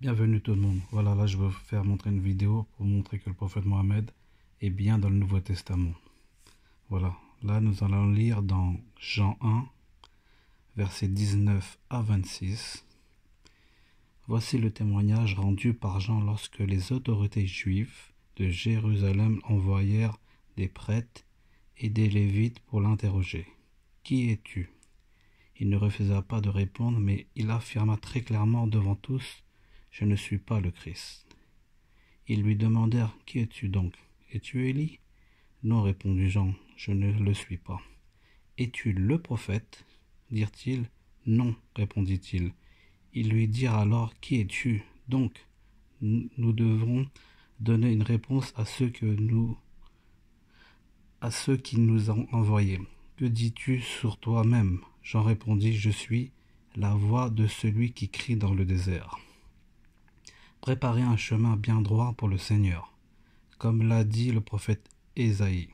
Bienvenue tout le monde. Voilà, là je veux faire montrer une vidéo pour montrer que le prophète Mohammed est bien dans le Nouveau Testament. Voilà, là nous allons lire dans Jean 1, versets 19 à 26. Voici le témoignage rendu par Jean lorsque les autorités juives de Jérusalem envoyèrent des prêtres et des lévites pour l'interroger. « Qui es-tu » Il ne refusa pas de répondre, mais il affirma très clairement devant tous: « Je ne suis pas le Christ. » Ils lui demandèrent: « Qui es-tu donc? Es-tu Élie ?» ?»« Non, répondit Jean, je ne le suis pas. »« Es-tu le prophète ?» dirent-ils. « Non, répondit-il. » Ils lui dirent alors: « Qui es-tu donc ?» Nous devrons donner une réponse à ceux qui nous ont envoyés. « Que dis-tu sur toi-même ?» Jean répondit: « Je suis la voix de celui qui crie dans le désert. Préparez un chemin bien droit pour le Seigneur, comme l'a dit le prophète Ésaïe. »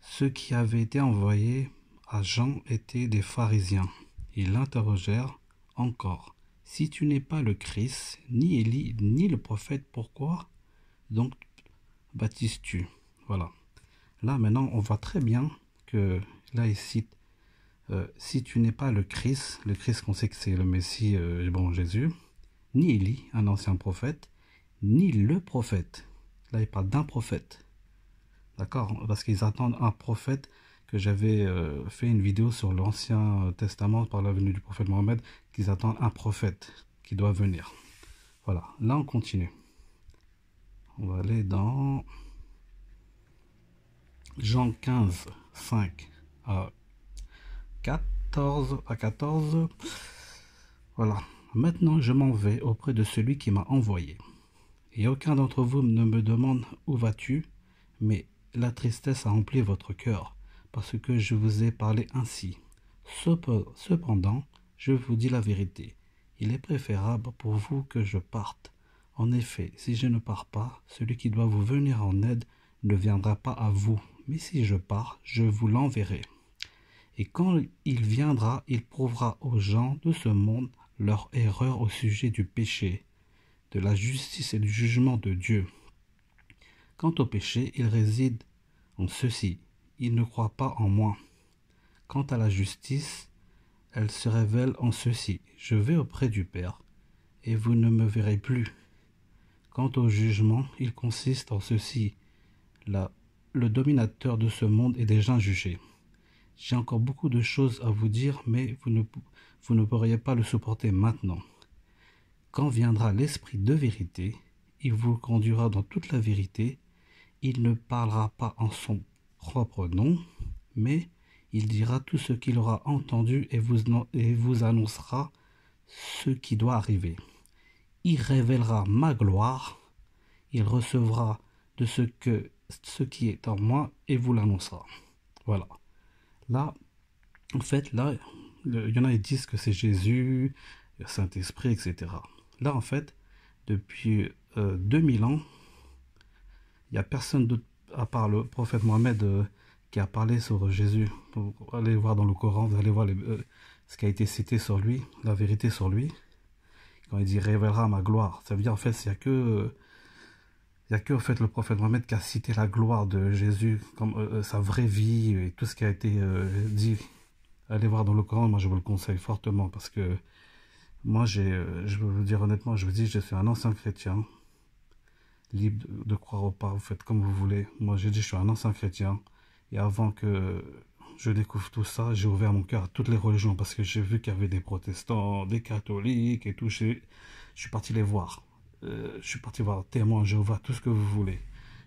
Ceux qui avaient été envoyés à Jean étaient des pharisiens. Ils l'interrogèrent encore: « Si tu n'es pas le Christ, ni Élie, ni le prophète, pourquoi donc baptises-tu » Voilà. Là, maintenant, on voit très bien que, là, il cite si tu n'es pas le Christ qu'on sait que c'est le Messie, Jésus, ni Élie, un ancien prophète, ni le prophète. Là, il parle d'un prophète. D'accord? Parce qu'ils attendent un prophète, que j'avais fait une vidéo sur l'Ancien Testament par la venue du prophète Mohammed, qu'ils attendent un prophète qui doit venir. Voilà, là on continue. On va aller dans Jean 15, 5 à 14. Voilà. Maintenant je m'en vais auprès de celui qui m'a envoyé. Et aucun d'entre vous ne me demande où vas-tu, mais la tristesse a rempli votre cœur, parce que je vous ai parlé ainsi. Cependant, je vous dis la vérité. Il est préférable pour vous que je parte. En effet, si je ne pars pas, celui qui doit vous venir en aide ne viendra pas à vous. Mais si je pars, je vous l'enverrai. Et quand il viendra, il prouvera aux gens de ce monde leur erreur au sujet du péché, de la justice et du jugement de Dieu. Quant au péché, il réside en ceci: ils ne croient pas en moi. Quant à la justice, elle se révèle en ceci: je vais auprès du Père, et vous ne me verrez plus. Quant au jugement, il consiste en ceci: le dominateur de ce monde est déjà jugé. J'ai encore beaucoup de choses à vous dire, mais vous ne pourriez pas le supporter maintenant. Quand viendra l'Esprit de vérité, il vous conduira dans toute la vérité. Il ne parlera pas en son propre nom, mais il dira tout ce qu'il aura entendu et vous annoncera ce qui doit arriver. Il révélera ma gloire, il recevra de ce qui est en moi et vous l'annoncera. Voilà. Là, en fait, là, il y en a qui disent que c'est Jésus, le Saint-Esprit, etc. Là, en fait, depuis 2000 ans, il n'y a personne d'autre, à part le prophète Mohammed, qui a parlé sur Jésus. Vous allez voir dans le Coran, vous allez voir ce qui a été cité sur lui, la vérité sur lui. Quand il dit « révélera ma gloire », ça veut dire en fait, il n'y a que en fait, le prophète Mohammed qui a cité la gloire de Jésus, comme sa vraie vie et tout ce qui a été dit. Allez voir dans le Coran, moi je vous le conseille fortement, parce que moi, je veux vous dire honnêtement, je vous dis, je suis un ancien chrétien, libre de croire ou pas, vous faites comme vous voulez. Moi, j'ai dit, je suis un ancien chrétien. Et avant que je découvre tout ça, j'ai ouvert mon cœur à toutes les religions, parce que j'ai vu qu'il y avait des protestants, des catholiques et tout. Je suis parti les voir. Je suis parti voir témoins, Jéhovah, tout ce que vous voulez.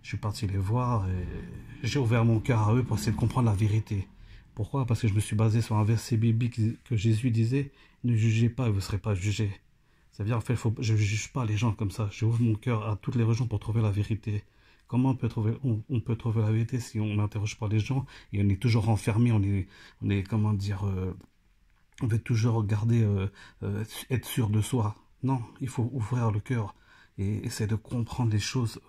Je suis parti les voir et j'ai ouvert mon cœur à eux pour essayer de comprendre la vérité. Pourquoi? Parce que je me suis basé sur un verset biblique que Jésus disait: « Ne jugez pas et vous ne serez pas jugés. » Ça veut dire, en fait, je ne juge pas les gens comme ça. J'ouvre mon cœur à toutes les religions pour trouver la vérité. Comment on peut trouver la vérité si on n'interroge pas les gens et on est toujours enfermé, on est comment dire, on veut toujours garder, être sûr de soi. Non, il faut ouvrir le cœur et essayer de comprendre les choses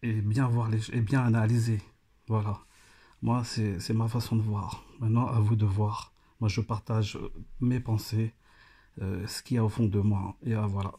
et bien voir et bien analyser. Voilà. Moi, c'est ma façon de voir. Maintenant, à vous de voir. Moi, je partage mes pensées. ce qu'il y a au fond de moi. Et voilà.